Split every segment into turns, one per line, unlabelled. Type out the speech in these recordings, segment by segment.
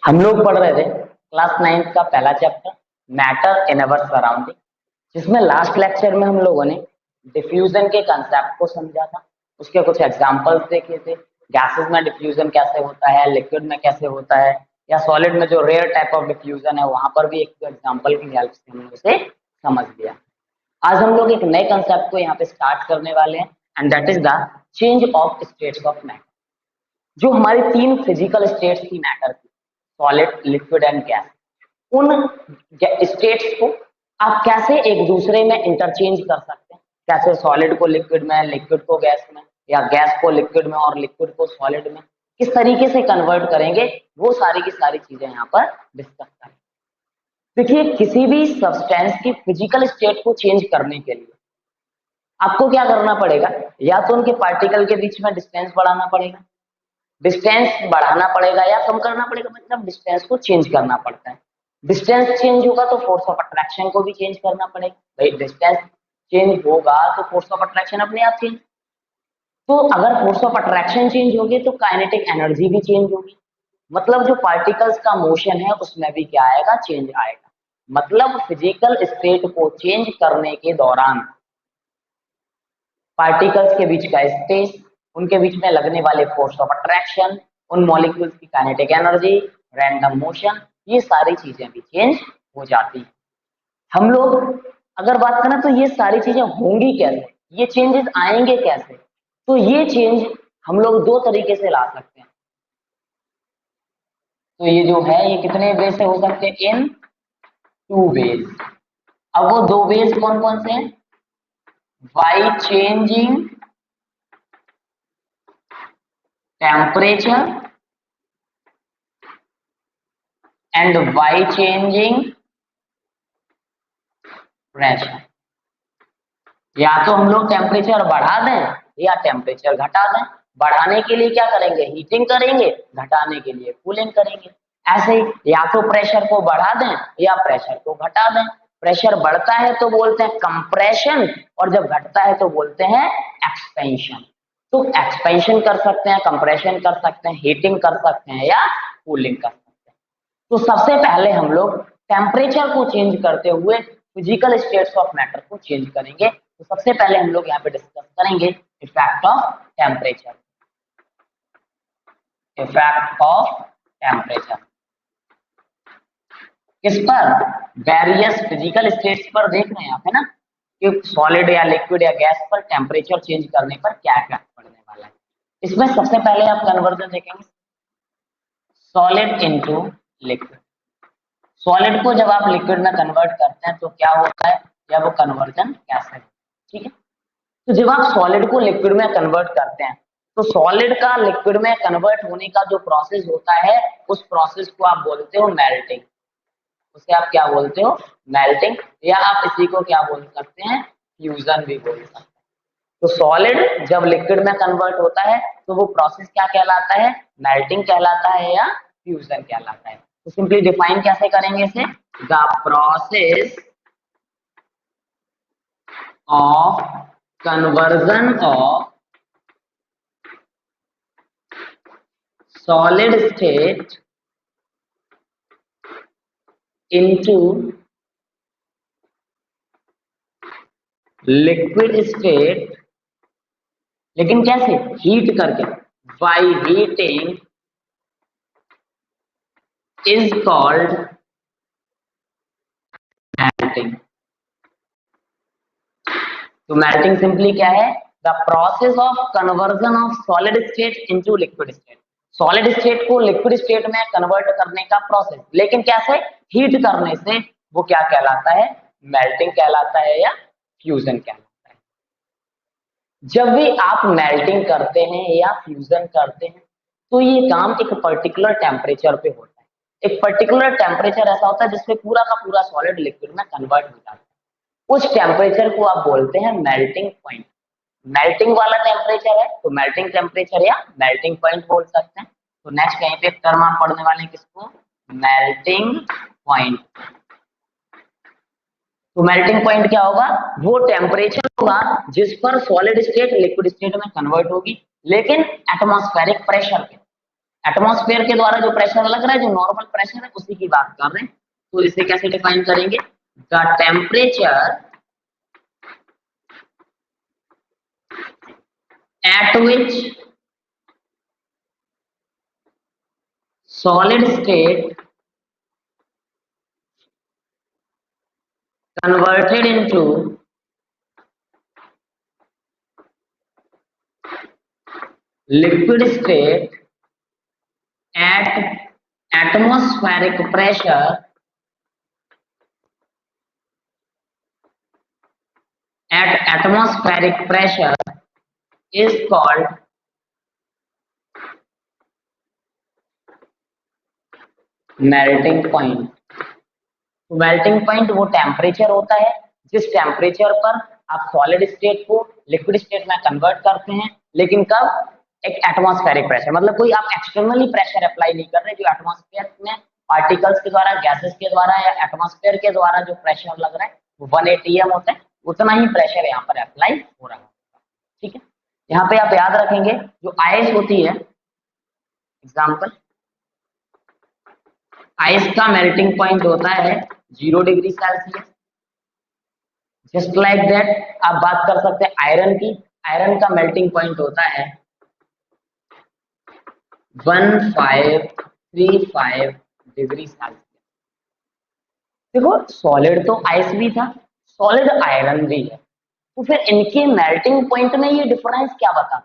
हम लोग पढ़ रहे थे क्लास 9th का पहला chapter matter in our surrounding, जिसमें लास्ट लेक्चर में हम लोगों ने डिफ्यूजन के कंसेप्ट को समझा था। उसके कुछ एग्जांपल्स देखे थे, गैसेस में डिफ्यूजन कैसे होता है, लिक्विड में कैसे होता है, या सॉलिड में जो रेयर टाइप ऑफ डिफ्यूजन है वहां पर भी एक एग्जांपल की हेल्प से हमने उसे समझ लिया। आज हम लोग एक नए कंसेप्ट को यहाँ पे स्टार्ट करने वाले हैं and that is the change of states of matter. जो हमारी तीन फिजिकल स्टेट्स थी मैटर की, सॉलिड, लिक्विड एंड गैस, उन स्टेट्स को आप कैसे एक दूसरे में इंटरचेंज कर सकते हैं, कैसे सॉलिड को लिक्विड में, लिक्विड को गैस में, या गैस को लिक्विड में और लिक्विड को सॉलिड में किस तरीके से कन्वर्ट करेंगे, वो सारी की सारी चीजें यहाँ पर डिस्कस करेंगे। देखिए, किसी भी सब्सटेंस की फिजिकल स्टेट को चेंज करने के लिए आपको क्या करना पड़ेगा, या तो उनके पार्टिकल के बीच में डिस्टेंस बढ़ाना पड़ेगा, डिस्टेंस बढ़ाना पड़ेगा या कम करना पड़ेगा, मतलब डिस्टेंस को चेंज करना पड़ता है। डिस्टेंस चेंज होगा तो फोर्स ऑफ अट्रैक्शन को भी चेंज करना पड़ेगा। भाई डिस्टेंस चेंज होगा तो फोर्स ऑफ अट्रैक्शन अपने आप चेंज, तो अगर फोर्स ऑफ अट्रैक्शन चेंज होगी तो काइनेटिक एनर्जी भी चेंज होगी। मतलब जो पार्टिकल्स का मोशन है उसमें भी क्या आएगा, चेंज आएगा। मतलब फिजिकल स्टेट को चेंज करने के दौरान पार्टिकल्स के बीच का स्पेस, उनके बीच में लगने वाले फोर्स ऑफ अट्रैक्शन, उन मॉलिक्यूल्स की काइनेटिक एनर्जी, रैंडम मोशन, ये सारी चीजें भी चेंज हो जाती हैं। हम लोग अगर बात करें तो ये सारी चीजें होंगी कैसे, ये चेंजेस आएंगे कैसे, तो ये चेंज हम लोग दो तरीके से ला सकते हैं। तो ये जो है ये कितने वे से हो सकते हैं, इन टू वेज। अब वो दो वेज कौन कौन से हैं, by changing temperature and by changing pressure। या तो हम लोग टेम्परेचर बढ़ा दें या टेम्परेचर घटा दें। बढ़ाने के लिए क्या करेंगे, हीटिंग करेंगे, घटाने के लिए कूलिंग करेंगे। ऐसे ही या तो प्रेशर को बढ़ा दें या प्रेशर को घटा दें। प्रेशर बढ़ता है तो बोलते हैं कंप्रेशन, और जब घटता है तो बोलते हैं एक्सपेंशन। तो एक्सपेंशन कर सकते हैं, कंप्रेशन कर सकते हैं, हीटिंग कर सकते हैं या कूलिंग कर सकते हैं। तो सबसे पहले हम लोग टेम्परेचर को चेंज करते हुए फिजिकल स्टेट्स ऑफ मैटर को चेंज करेंगे। तो सबसे पहले हम लोग यहाँ पे डिस्कस करेंगे effect of temperature. Effect of temperature किस पर, वेरियस फिजिकल स्टेट्स पर देख रहे हैं आप, है ना, कि सॉलिड या लिक्विड या गैस पर टेम्परेचर चेंज करने पर क्या इफेक्ट पड़ने वाला है। इसमें सबसे पहले आप कन्वर्जन देखेंगे, सॉलिड इनटू लिक्विड। सॉलिड को जब आप लिक्विड में कन्वर्ट करते हैं तो क्या होता है, या वो कन्वर्जन कैसे है, ठीक है। तो जब आप सॉलिड को लिक्विड में कन्वर्ट करते हैं तो सॉलिड का लिक्विड में कन्वर्ट होने का जो प्रोसेस होता है उस प्रोसेस को आप बोलते हो मेल्टिंग। उसे आप क्या बोलते हो, मेल्टिंग, या आप इसी को क्या बोल सकते हैं, फ्यूजन भी बोल सकते हैं। तो सॉलिड जब लिक्विड में कन्वर्ट होता है तो वो प्रोसेस क्या कहलाता है, मेल्टिंग कहलाता है या फ्यूजन कहलाता है। तो सिंपली डिफाइन कैसे करेंगे इसे, the process of conversion of solid state into liquid state, लेकिन कैसे, हीट करके, by heating is called melting। तो मेल्टिंग सिंपली क्या है, the process of conversion of solid state into liquid state. Solid state को लिक्विड स्टेट में convert करने का प्रोसेस, लेकिन कैसे, हीट करने से, वो क्या कहलाता है, मेल्टिंग कहलाता है या फ्यूजन कहलाता है। जब भी आप मेल्टिंग करते हैं या फ्यूजन करते हैं तो ये काम एक पर्टिकुलर टेम्परेचर पे होता है। एक पर्टिकुलर टेम्परेचर ऐसा होता है जिसपे पूरा का पूरा सॉलिड लिक्विड में कन्वर्ट हो जाता है। उस टेम्परेचर को आप बोलते हैं मेल्टिंग पॉइंट। मेल्टिंग वाला टेम्परेचर है तो मेल्टिंग टेम्परेचर या मेल्टिंग पॉइंट बोल सकते हैं। तो नेक्स्ट यहीं पे टर्म आप पढ़ने वाले हैं किसको, मेल्टिंग पॉइंट। तो मेल्टिंग पॉइंट क्या होगा, वो टेम्परेचर होगा जिस पर सॉलिड स्टेट लिक्विड स्टेट में कन्वर्ट होगी, लेकिन एटमॉस्फेरिक प्रेशर पे। एटमॉस्फेयर के द्वारा जो प्रेशर लग रहा है, जो नॉर्मल प्रेशर है, उसी की बात कर रहे हैं। तो इसे कैसे डिफाइन करेंगे? The temperature at which solid state converted into liquid state at atmospheric pressure is called melting point। तो मेल्टिंग पॉइंट वो टेम्परेचर होता है जिस टेम्परेचर पर आप सॉलिड स्टेट को लिक्विड स्टेट में कन्वर्ट करते हैं, लेकिन कब? एक एटमॉस्फेरिक प्रेशर, मतलब कोई आप एक्सटर्नली प्रेशर अप्लाई नहीं कर रहे, जो एटमॉस्फेयर में पार्टिकल्स के द्वारा, गैसेस के द्वारा या एटमॉस्फेयर के द्वारा जो प्रेशर लग रहा है वो 1 atm होता है, उतना ही प्रेशर यहाँ पर अप्लाई हो रहा है। ठीक है, यहाँ पे आप याद रखेंगे जो आइस होती है, एग्जाम्पल आइस का मेल्टिंग पॉइंट होता है 0 degree Celsius. Just like that आप बात कर सकते हैं आयरन की, आयरन का मेल्टिंग पॉइंट होता है 1535 डिग्री सेल्सियस। देखो सॉलिड तो आइस भी था, सॉलिड आयरन भी है, तो फिर इनके मेल्टिंग पॉइंट में ये डिफरेंस क्या बताते हैं?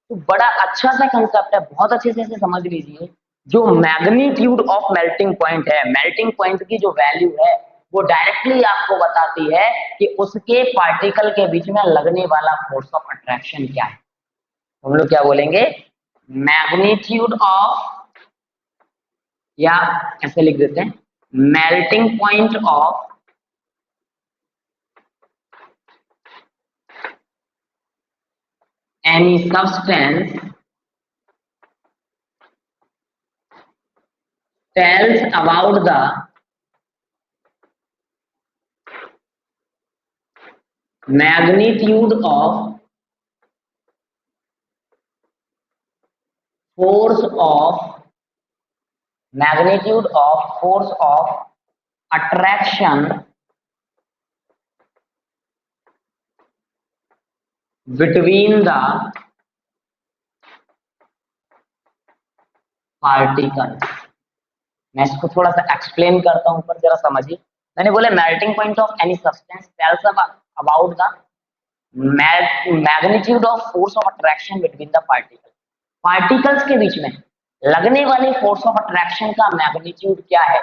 तो बड़ा अच्छा सा कंसेप्ट है, बहुत अच्छे से इसे समझ लीजिए। जो मैग्नीट्यूड ऑफ मेल्टिंग पॉइंट है, मेल्टिंग पॉइंट की जो वैल्यू है वो डायरेक्टली आपको बताती है कि उसके पार्टिकल के बीच में लगने वाला फोर्स ऑफ अट्रैक्शन क्या है। हम लोग क्या बोलेंगे? मैग्नीट्यूड ऑफ, या ऐसे लिख देते हैं, melting point of any substance tells about the magnitude of force of attraction between the particles। मैं इसको थोड़ा सा एक्सप्लेन करता हूं, पर जरा समझिए। मैंने बोला melting point of any substance tells about the magnitude of force of attraction between the particle. Particles के बीच में लगने वाले फोर्स ऑफ अट्रैक्शन का मैग्नीट्यूड क्या है,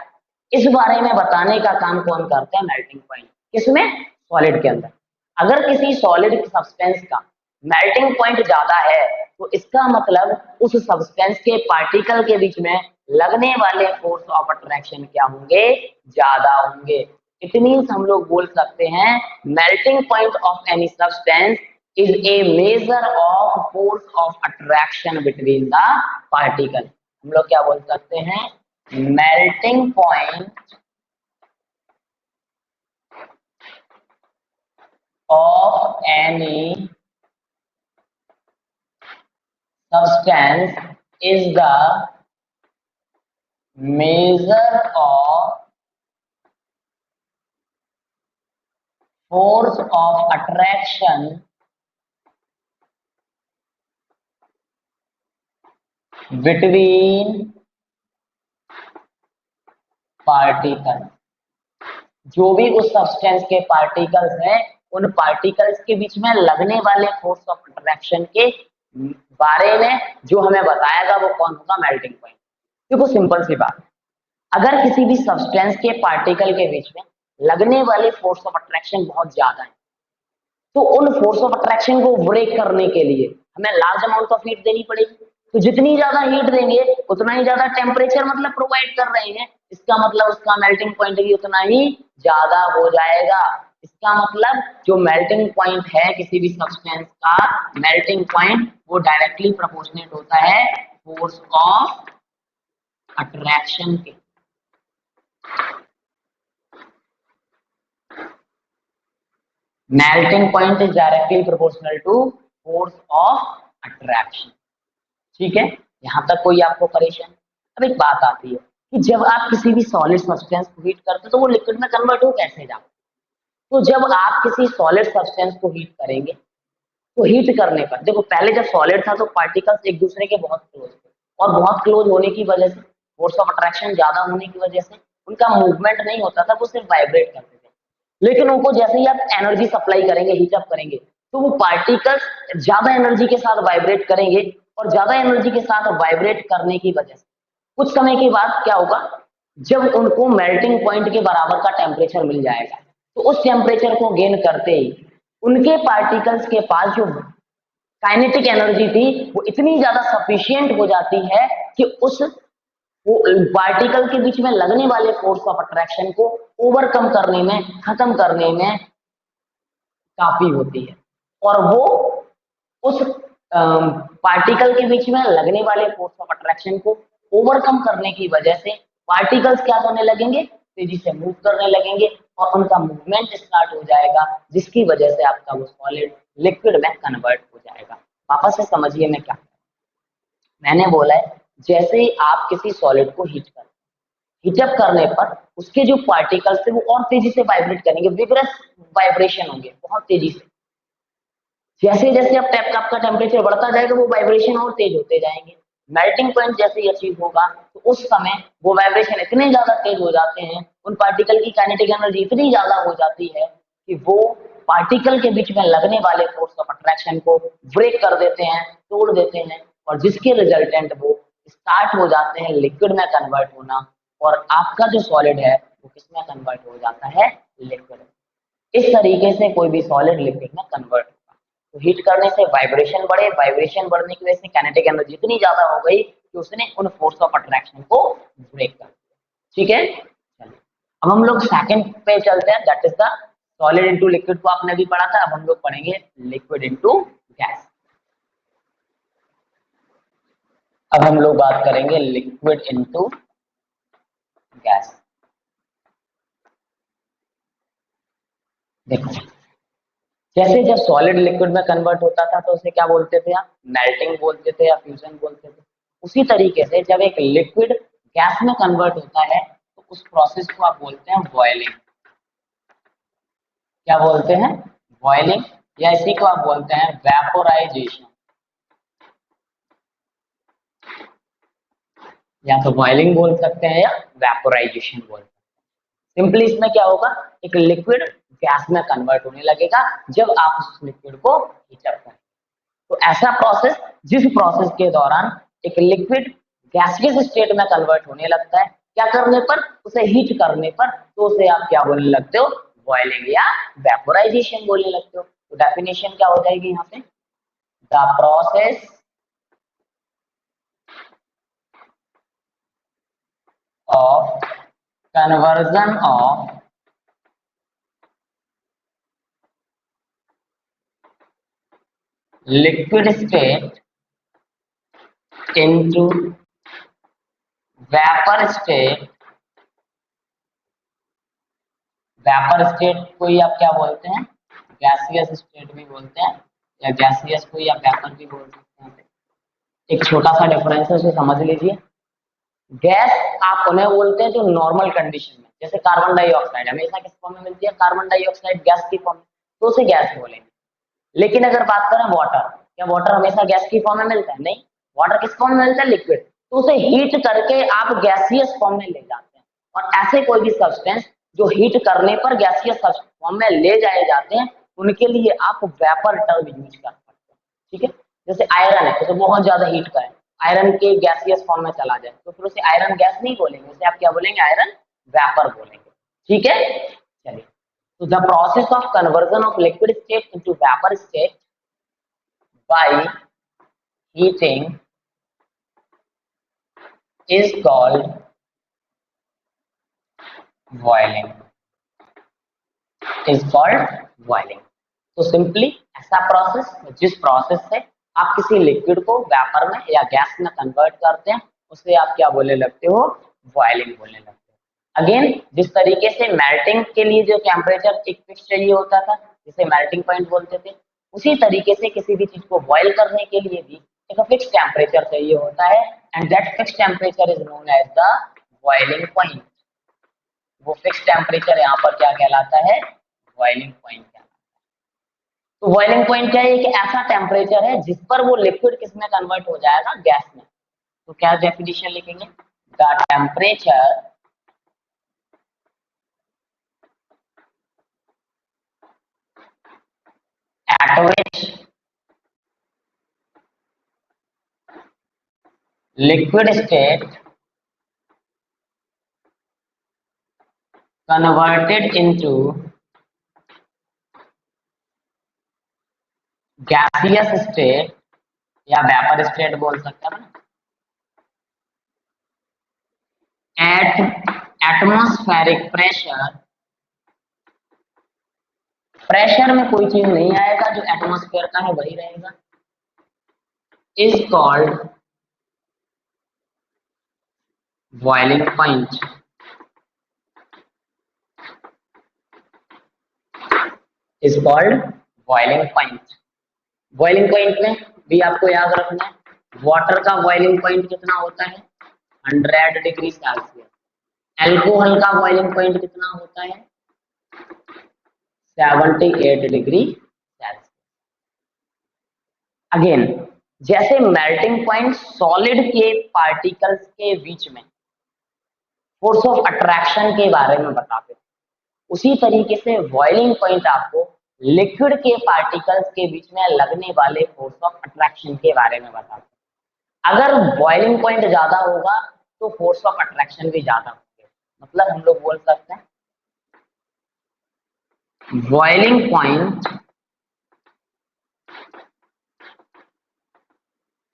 इस बारे में बताने का काम कौन करता है? Melting point. किसमें? सॉलिड के अंदर। अगर किसी सॉलिड सब्सटेंस का मेल्टिंग पॉइंट ज्यादा है तो इसका मतलब उस सब्सटेंस के पार्टिकल के बीच में लगने वाले फोर्स ऑफ अट्रैक्शन क्या होंगे? ज्यादा होंगे। इट मीन्स हम लोग बोल सकते हैं melting point of any substance is a measure of force of attraction between the particle। हम लोग क्या बोल सकते हैं? melting point of any substance is the measure of force of attraction between particle. जो भी उस सब्सटेंस के पार्टिकल्स हैं, उन पार्टिकल्स के बीच में लगने वाले फोर्स ऑफ अट्रैक्शन के बारे में जो हमें बताएगा वो कौन होगा? Melting point. देखो सिंपल सी बात, अगर किसी भी सब्सटेंस के पार्टिकल के बीच में लगने वाले फोर्स ऑफ अट्रैक्शन बहुत ज्यादा है, तो उन फोर्स ऑफ अट्रैक्शन को ब्रेक करने के लिए हमें लार्ज अमाउंट ऑफ हीट देनी पड़ेगी। तो जितनी ज्यादा हीट देंगे उतना ही ज्यादा टेम्परेचर मतलब प्रोवाइड कर रहे हैं, इसका मतलब उसका मेल्टिंग पॉइंट भी उतना ही ज्यादा हो जाएगा। इसका मतलब जो मेल्टिंग पॉइंट है किसी भी सब्सटेंस का, मेल्टिंग पॉइंट वो डायरेक्टली प्रोपोर्शनेट होता है फोर्स ऑफ अट्रैक्शन के। melting point is directly proportional to force of attraction। ठीक है, यहाँ तक कोई आपको परेशानी? अब एक बात आती है कि जब आप किसी भी सॉलिड सब्सटेंस को हीट करते हो तो वो लिक्विड में कन्वर्ट हो कैसे जाता है? तो जब आप किसी सॉलिड सब्सटेंस को हीट करेंगे तो हीट करने पर देखो, पहले जब सॉलिड था तो पार्टिकल्स एक दूसरे के बहुत क्लोज थे, और बहुत क्लोज होने की वजह से, फोर्स ऑफ अट्रैक्शन ज्यादा होने की वजह से उनका मूवमेंट नहीं होता था, वो सिर्फ वाइब्रेट करते थे। लेकिन उनको जैसे ही आप एनर्जी सप्लाई करेंगे, हीटअप करेंगे, तो वो पार्टिकल्स ज्यादा एनर्जी के साथ वाइब्रेट करेंगे, और ज्यादा एनर्जी के साथ वाइब्रेट करने की वजह से कुछ समय के बाद क्या होगा, जब उनको मेल्टिंग पॉइंट के बराबर का टेम्परेचर मिल जाएगा, तो उस टेम्परेचर को गेन करते ही उनके पार्टिकल्स के पास जो काइनेटिक एनर्जी थी वो इतनी ज्यादा सफिशियंट हो जाती है कि उस पार्टिकल के बीच में लगने वाले फोर्स ऑफ अट्रैक्शन को ओवरकम करने में, खत्म करने में काफी होती है। और वो उस पार्टिकल के बीच में लगने वाले फोर्स ऑफ अट्रैक्शन को ओवरकम करने की वजह से पार्टिकल्स क्या करने लगेंगे, तेजी से मूव करने लगेंगे, और उनका मूवमेंट स्टार्ट हो जाएगा, जिसकी वजह से आपका वो सॉलिड लिक्विड में कन्वर्ट हो जाएगा। वापस से समझिए मैं क्या, मैंने बोला है जैसे ही आप किसी सॉलिड को हीट करते, हीटअप करने पर उसके जो पार्टिकल्स थे वो और तेजी से वाइब्रेट करेंगे, विग्रस वाइब्रेशन होंगे बहुत तेजी से। जैसे जैसे अब टैप का टेम्परेचर बढ़ता जाएगा वो वाइब्रेशन और तेज होते जाएंगे। मेल्टिंग पॉइंट जैसे ही अचीव होगा तो उस समय वो वाइब्रेशन इतने ज्यादा तेज हो जाते हैं, उन पार्टिकल की काइनेटिक एनर्जी इतनी ज्यादा हो जाती है कि वो पार्टिकल के बीच में लगने वाले फोर्स ऑफ अट्रैक्शन को ब्रेक कर देते हैं, तोड़ देते हैं, और जिसके रिजल्टेंट वो स्टार्ट हो जाते हैं लिक्विड में कन्वर्ट होना, और आपका जो सॉलिड है वो किसमें कन्वर्ट हो जाता है, लिक्विड। इस तरीके से कोई भी सॉलिड लिक्विड में कन्वर्ट होगा। तो हीट करने से वाइब्रेशन बढ़े, वाइब्रेशन बढ़ने की वजह से काइनेटिक एनर्जी इतनी ज्यादा हो गई कि उसने उन फोर्स ऑफ अट्रैक्शन को ब्रेक कर दिया। ठीक है, चलिए अब हम लोग सेकंड पे चलते हैं, that is the solid into liquid को आपने भी पढ़ा था, अब हम लोग पढ़ेंगे लिक्विड इनटू गैस। अब हम लोग बात करेंगे लिक्विड इनटू गैस। देखो, जैसे जब सॉलिड लिक्विड में कन्वर्ट होता था तो उसे क्या बोलते थे आप, मेल्टिंग बोलते थे या फ्यूजन बोलते थे। उसी तरीके से जब एक लिक्विड गैस में कन्वर्ट होता है तो उस प्रोसेस को आप बोलते हैं बॉयलिंग। क्या बोलते हैं, बॉयलिंग, या इसी को आप बोलते हैं वेपोराइजेशन। या तो बॉयलिंग बोल सकते हैं या वेपोराइजेशन बोल सकते हैं। सिंपली इसमें क्या होगा, एक लिक्विड गैस में कन्वर्ट होने लगेगा जब आप उस लिक्विड को हीटअप करें। तो ऐसा प्रोसेस, जिस प्रोसेस के दौरान एक लिक्विड गैसियस स्टेट में कन्वर्ट होने लगता है, क्या करने पर, उसे हीट करने पर, तो उसे आप क्या बोलने लगते हो, बॉइलिंग या वेपोराइजेशन बोलने लगते हो। तो डेफिनेशन क्या हो जाएगी यहाँ पे, the process of conversion of liquid state into vapor state। Vapour state को ही आप क्या बोलते हैं, गैसियस स्टेट भी बोलते हैं, या गैसियस को या वेपर भी बोल सकते हैं। एक छोटा सा डिफरेंस है, उसे समझ लीजिए। गैस आप उन्हें बोलते हैं जो नॉर्मल कंडीशन में, जैसे कार्बन डाइऑक्साइड हमेशा किस फॉर्म में मिलती है, कार्बन डाइऑक्साइड गैस की फॉर्म में, तो उसे गैस बोलेंगे। लेकिन अगर बात करें वाटर, क्या वाटर हमेशा गैस की फॉर्म में मिलता है, नहीं, वाटर किस फॉर्म में मिलता है, लिक्विड। तो उसे हीट करके आप गैसियस फॉर्म में ले जाते हैं, और ऐसे कोई भी सब्सटेंस जो हीट करने पर गैसियस फॉर्म में ले जाए जाते हैं, उनके लिए आप वेपर टर्म यूज कर सकते हैं। ठीक है, जैसे आयरन है, तो बहुत ज्यादा हीट का है, आयरन के गैसियस फॉर्म में चला जाए तो फिर उसे आयरन गैस नहीं बोलेंगे, उसे आप क्या बोलेंगे, आयरन वेपर बोलेंगे। ठीक है, चलिए, तो the process of conversion of liquid state into vapour state by heating is called boiling, is called boiling। तो सिंपली ऐसा प्रोसेस, जिस प्रोसेस से आप किसी लिक्विड को वेपर में या गैस में कन्वर्ट करते हैं, उसे आप क्या बोलने लगते हो, बॉइलिंग बोलने लगते हो। अगेन, जिस तरीके से मेल्टिंग के लिए जो टेम्परेचर एक फिक्स चाहिए होता था, जिसे मेल्टिंग पॉइंट बोलते थे, उसी तरीके से किसी भी चीज को बॉयल करने के लिए भी एक फिक्स टेम्परेचर चाहिए होता है and that fix temperature is known as the boiling point. वो फिक्स टेम्परेचर यहाँ पर क्या कहलाता है, बॉइलिंग पॉइंट कहलाता है। तो बॉइलिंग पॉइंट क्या है, एक ऐसा टेम्परेचर है जिस पर वो लिक्विड किस में कन्वर्ट हो जाएगा, गैस में। तो क्या डेफिनेशन लिखेंगे, the temperature at which liquid state converted into gaseous state या वेपर स्टेट बोल सकते हैं ना, एट एटमॉस्फेरिक प्रेशर, प्रेशर में कोई चीज नहीं आएगा, जो एटमॉस्फेयर का है वही रहेगा, is called boiling point. Is called boiling point. Boiling point में भी आपको याद रखना है, वाटर का बॉइलिंग पॉइंट कितना होता है, 100 डिग्री सेल्सियस। एल्कोहल का बॉइलिंग पॉइंट कितना होता है, 78 डिग्री सेल्सियस। अगेन, जैसे मेल्टिंग पॉइंट सॉलिड के पार्टिकल्स के बीच में फोर्स ऑफ अट्रैक्शन के बारे में बताते हैं, उसी तरीके से बॉइलिंग पॉइंट आपको लिक्विड के पार्टिकल्स के बीच में लगने वाले फोर्स ऑफ अट्रैक्शन के बारे में बताते हैं। अगर बॉइलिंग पॉइंट ज्यादा होगा तो फोर्स ऑफ अट्रैक्शन भी ज्यादा होंगे। मतलब हम लोग बोल सकते हैं boiling point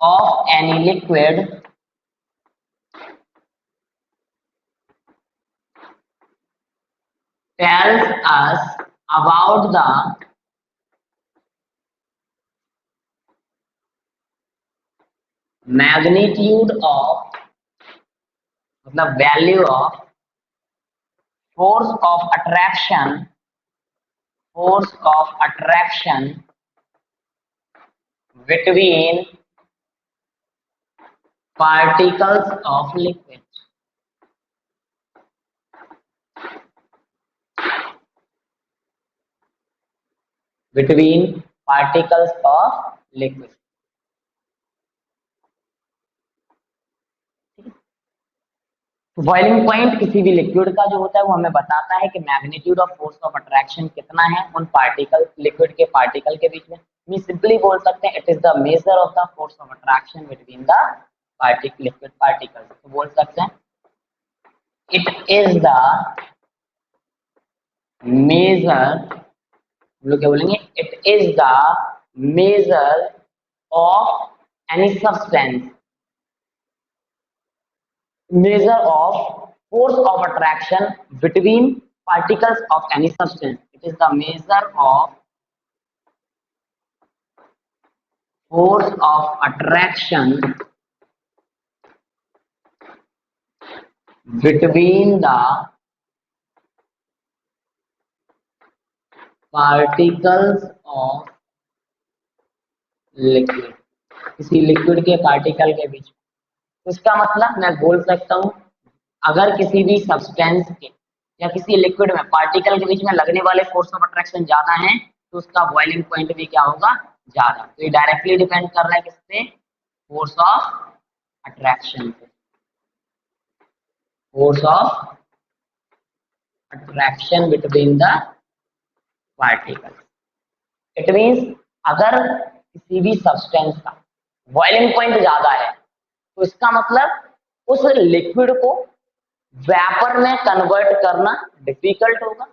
of any liquid tells us about the magnitude of, मतलब value of force of attraction between particles of liquid। between particles of liquid। तो बॉइलिंग पॉइंट किसी भी लिक्विड का जो होता है वो हमें बताता है कि magnitude of force of attraction कितना है उन पार्टिकल, लिक्विड के पार्टिकल के बीच में। हम सिंपली बोल सकते हैं it is the measure of the force of attraction between the particle, liquid particle. तो बोल सकते हैं इट इज द मेजर, हम लोग क्या बोलेंगे, it is the measure of any substance, measure of force of attraction between particles of any substance। It is the measure of force of attraction between the particles of liquid, किसी liquid के particle के बीच। इसका मतलब मैं बोल सकता हूं अगर किसी भी सब्सटेंस के या किसी लिक्विड में पार्टिकल के बीच में लगने वाले फोर्स ऑफ अट्रैक्शन ज्यादा है तो उसका बॉइलिंग पॉइंट भी क्या होगा, ज्यादा। तो ये डायरेक्टली डिपेंड कर रहा है किस पे, फोर्स ऑफ अट्रैक्शन पे, force of attraction between the particle. It means अगर किसी भी सब्सटेंस का बॉइलिंग पॉइंट ज्यादा है तो इसका मतलब उस लिक्विड को वेपर में कन्वर्ट करना डिफिकल्ट होगा।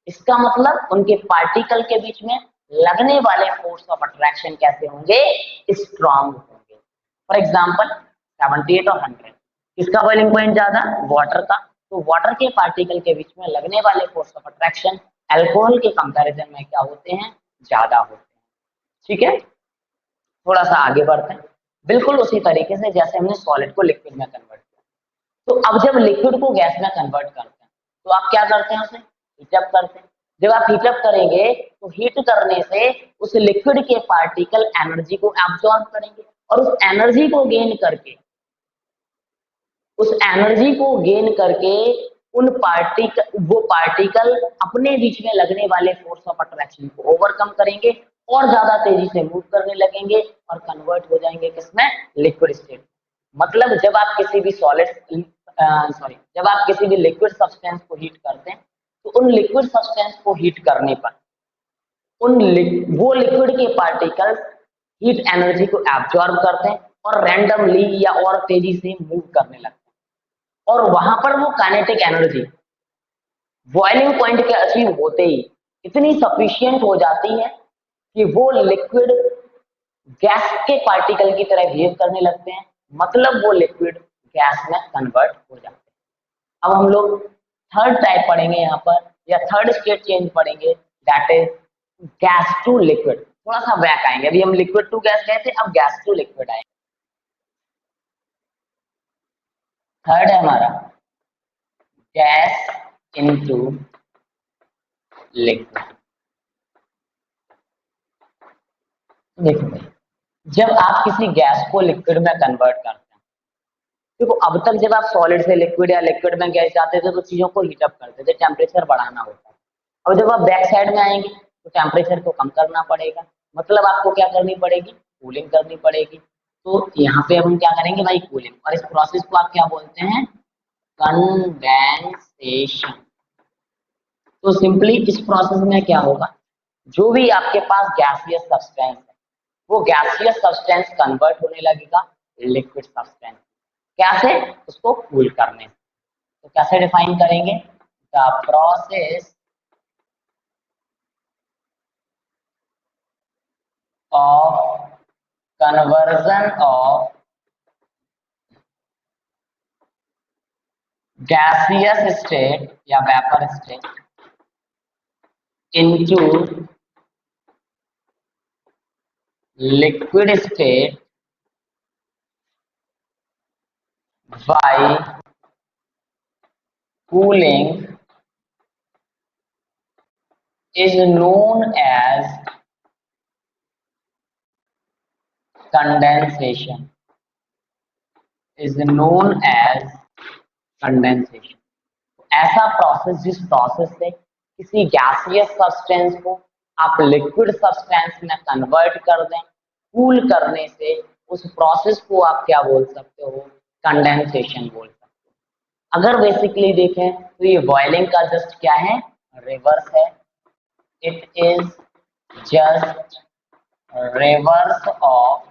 इसका मतलब उनके पार्टिकल के बीच में लगने वाले फोर्स ऑफ अट्रैक्शन कैसे होंगे, स्ट्रॉन्ग होंगे। फॉर एग्जांपल 78 और 100, किसका बॉइलिंग पॉइंट ज्यादा, वाटर का। तो वाटर के पार्टिकल के बीच में लगने वाले फोर्स ऑफ अट्रैक्शन अल्कोहल के कंपैरिजन में क्या होते हैं, ज्यादा होते हैं। ठीक है, थोड़ा सा आगे बढ़ते हैं। बिल्कुल उसी तरीके से जैसे हमने सॉलिड को लिक्विड में कन्वर्ट किया, तो अब जब लिक्विड को गैस में कन्वर्ट करते हैं तो आप क्या करते हैं, उसे हीटअप करते हैं। जब आप हीटअप करेंगे तो हीट करने से उस लिक्विड के पार्टिकल एनर्जी को एब्जॉर्ब करेंगे और उस एनर्जी को गेन करके वो पार्टिकल अपने बीच में लगने वाले फोर्स ऑफ अट्रैक्शन को ओवरकम करेंगे और ज्यादा तेजी से मूव करने लगेंगे और कन्वर्ट हो जाएंगे किसमें, लिक्विड स्टेट। मतलब जब आप किसी भी लिक्विड सब्सटेंस को हीट करते हैं तो उन लिक्विड सब्सटेंस को हीट करने पर वो लिक्विड के पार्टिकल्स हीट एनर्जी को एब्जॉर्ब करते हैं और रैंडमली या और तेजी से मूव करने लगते हैं और वहां पर वो काइनेटिक एनर्जी बॉइलिंग पॉइंट के अचीव होते ही इतनी सफिशिएंट हो जाती है कि वो लिक्विड गैस के पार्टिकल की तरह बिहेव करने लगते हैं, मतलब वो लिक्विड गैस में कन्वर्ट हो जाते हैं। अब हम लोग थर्ड टाइप पढ़ेंगे यहाँ पर, या थर्ड स्टेट चेंज पढ़ेंगे, that is gas to liquid. थोड़ा सा बैक आएंगे, अभी हम लिक्विड टू गैस गए थे, अब गैस टू लिक्विड आएंगे। थर्ड है हमारा गैस इनटू लिक्विड। देखो भाई, जब आप किसी गैस को लिक्विड में कन्वर्ट करते हैं, देखो अब तक जब आप सॉलिड से लिक्विड या लिक्विड में गैस जाते थे तो चीजों को हीटअप करते थे, टेम्परेचर बढ़ाना होता है। अब जब आप बैक साइड में आएंगे तो टेम्परेचर को कम करना पड़ेगा, मतलब आपको क्या करनी पड़ेगी, कूलिंग करनी पड़ेगी। तो यहाँ पे अब हम क्या करेंगे भाई, कूलिंग। और इस प्रोसेस को आप क्या बोलते हैं, कंडेंसेशन। तो सिंपली इस प्रोसेस में क्या होगा, जो भी आपके पास गैसियस सब्सटेंस है वो गैसियस सब्सटेंस कन्वर्ट होने लगेगा लिक्विड सब्सटेंस। कैसे, उसको कूल करने से। तो कैसे डिफाइन करेंगे, the process of conversion of gaseous state या vapour state into liquid state by cooling is known as condensation, is known as condensation। ऐसा प्रोसेस जिस प्रोसेस से किसी गैसियस सब्सटेंस को आप लिक्विड सब्सटेंस में कन्वर्ट कर दें कूल करने से, उस प्रोसेस को आप क्या बोल सकते हो, कंडेंसेशन बोल सकते हो। अगर बेसिकली देखें तो ये बॉइलिंग का जस्ट क्या है, रिवर्स है। It is just reverse of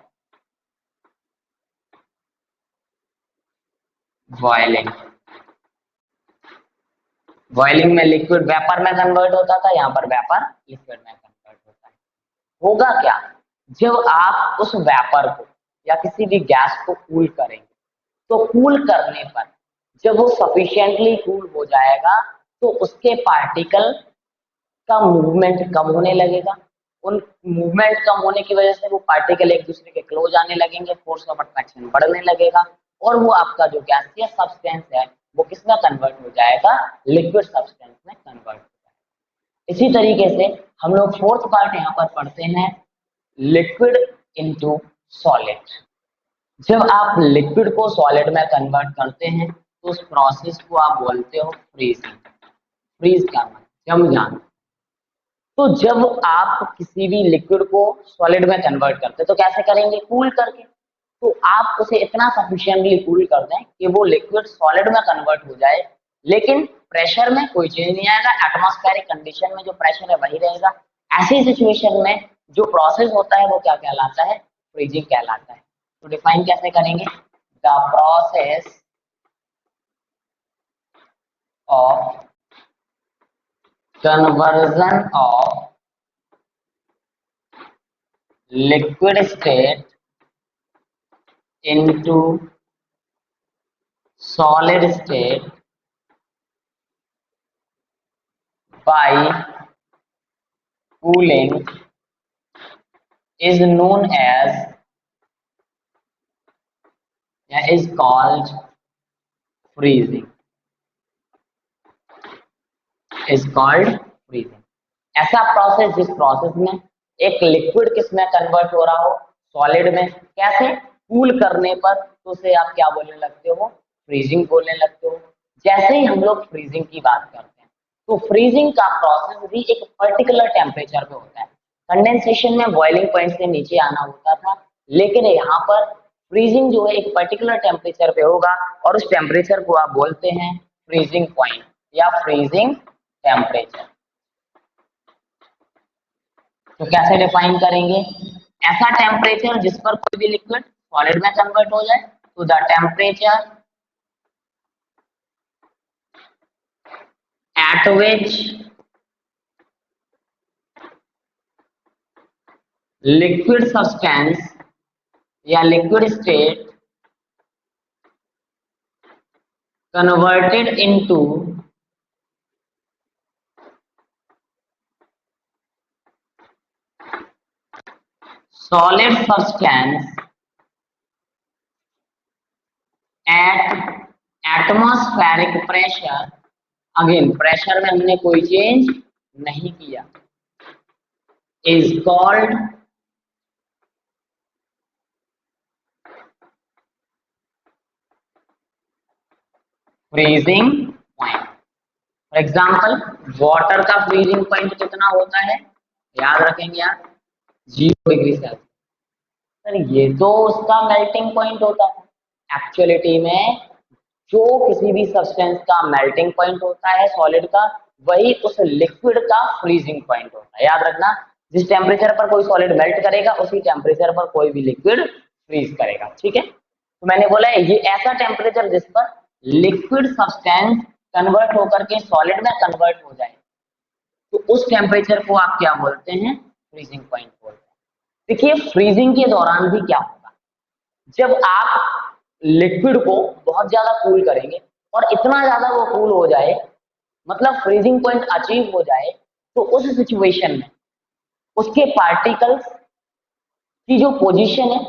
boiling. Boiling में लिक्विड वेपर में कन्वर्ट होता था, यहाँ पर वेपर लिक्विड में कन्वर्ट होता है। होगा क्या, जब आप उस वेपर को या किसी भी गैस को कूल करेंगे तो कूल करने पर जब वो सफिशिएंटली कूल हो जाएगा तो उसके पार्टिकल का मूवमेंट कम होने लगेगा। उन मूवमेंट कम होने की वजह से वो पार्टिकल एक दूसरे के क्लोज आने लगेंगे, फोर्स ऑफ अट्रैक्शन बढ़ने लगेगा और वो आपका जो गैसियस सब्सटेंस है वो किसमें कन्वर्ट हो जाएगा, लिक्विड सब्सटेंस में कन्वर्ट हो जाएगा। इसी तरीके से हम लोग फोर्थ पार्ट यहाँ पर पढ़ते हैं, लिक्विड इनटू सॉलिड। जब आप लिक्विड को सॉलिड में कन्वर्ट करते हैं तो उस प्रोसेस को आप बोलते हो फ्रीजिंग। फ्रीज करना, जम जाना। तो जब आप किसी भी लिक्विड को सॉलिड में कन्वर्ट करते हैं तो कैसे करेंगे, कूल करके। तो आप उसे इतना सफिशिएंटली कूल कर दें कि वो लिक्विड सॉलिड में कन्वर्ट हो जाए, लेकिन प्रेशर में कोई चेंज नहीं आएगा, एटमॉस्फेरिक कंडीशन में जो प्रेशर है वही रहेगा। ऐसी सिचुएशन में जो प्रोसेस होता है वो क्या कहलाता है, फ्रीजिंग कहलाता है। तो डिफाइन कैसे करेंगे, the process of conversion of liquid state into solid state by cooling is known as, is called freezing, is called freezing। ऐसा प्रोसेस जिस प्रोसेस में एक लिक्विड किस में कन्वर्ट हो रहा हो, सॉलिड में। कैसे, कूल करने पर तो उसे आप क्या बोलने लगते हो, फ्रीजिंग बोलने लगते हो। जैसे ही हम लोग फ्रीजिंग की बात करते हैं तो फ्रीजिंग का प्रोसेस भी एक पर्टिकुलर टेम्परेचर पे होता है। कंडेंसेशन में बॉइलिंग पॉइंट से नीचे आना होता था, लेकिन यहाँ पर फ्रीजिंग जो है एक पर्टिकुलर टेम्परेचर पे होगा और उस टेम्परेचर को आप बोलते हैं फ्रीजिंग पॉइंट या फ्रीजिंग टेम्परेचर। तो कैसे डिफाइन करेंगे, ऐसा टेम्परेचर जिस पर कोई भी लिक्विड सॉलिड में कन्वर्ट हो जाए, तो the temperature at which liquid substance या liquid state converted into solid substance at atmospheric pressure, again pressure में हमने कोई चेंज नहीं किया, is called freezing point। For example water का फ्रीजिंग पॉइंट कितना होता है, याद रखेंगे आप, 0 डिग्री सेल्सियस। सर ये तो उसका मेल्टिंग पॉइंट होता है। एक्चुअलिटी में जो किसी भी सब्सटेंस का मेल्टिंग पॉइंट होता है सॉलिड का, वही उस लिक्विड का फ्रीजिंग पॉइंट होता है। याद रखना, जिस टेम्परेचर पर कोई सॉलिड मेल्ट करेगा उसी टेम्परेचर पर कोई भी लिक्विड फ्रीज करेगा। ठीक है, तो मैंने बोला है ये ऐसा टेम्परेचर जिस पर लिक्विड सब्सटेंस कन्वर्ट होकर के सॉलिड में कन्वर्ट हो जाए, तो उस टेम्परेचर को आप क्या बोलते हैं, फ्रीजिंग पॉइंट बोलते हैं। देखिए फ्रीजिंग के दौरान भी क्या होगा, जब आप लिक्विड को बहुत ज्यादा कूल करेंगे और इतना ज्यादा वो कूल हो जाए, मतलब फ्रीजिंग पॉइंट अचीव हो जाए, तो उस सिचुएशन में उसके पार्टिकल्स की जो पोजीशन है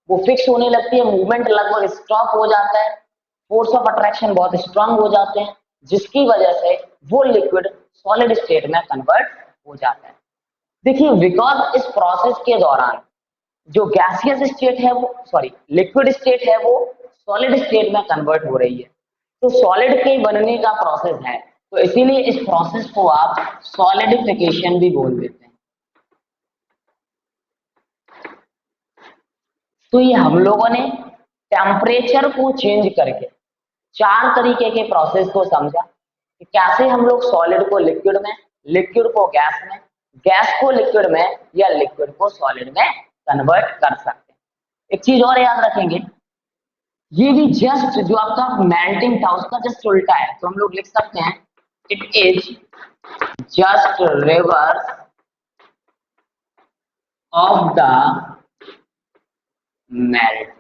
वो फिक्स होने लगती है, मूवमेंट लगभग स्टॉप हो जाता है, फोर्स ऑफ अट्रैक्शन बहुत स्ट्रांग हो जाते हैं, जिसकी वजह से वो लिक्विड सॉलिड स्टेट में कन्वर्ट हो जाता है। देखिए बिकॉज इस प्रोसेस के दौरान जो गैसियस स्टेट है वो, सॉरी लिक्विड स्टेट है वो सॉलिड स्टेट में कन्वर्ट हो रही है, तो सॉलिड के बनने का प्रोसेस है, तो इसीलिए इस प्रोसेस को आप सॉलिडिफिकेशन भी बोल देते हैं। तो ये हम लोगों ने टेम्परेचर को चेंज करके 4 तरीके के प्रोसेस को समझा कि कैसे हम लोग सॉलिड को लिक्विड में, लिक्विड को गैस में, गैस को लिक्विड में या लिक्विड को सॉलिड में कन्वर्ट कर सकते हैं। एक चीज और याद रखेंगे, ये भी जस्ट जो आपका मेल्टिंग था उसका जस्ट उल्टा है, तो हम लोग लिख सकते हैं it is just reverse of the melt.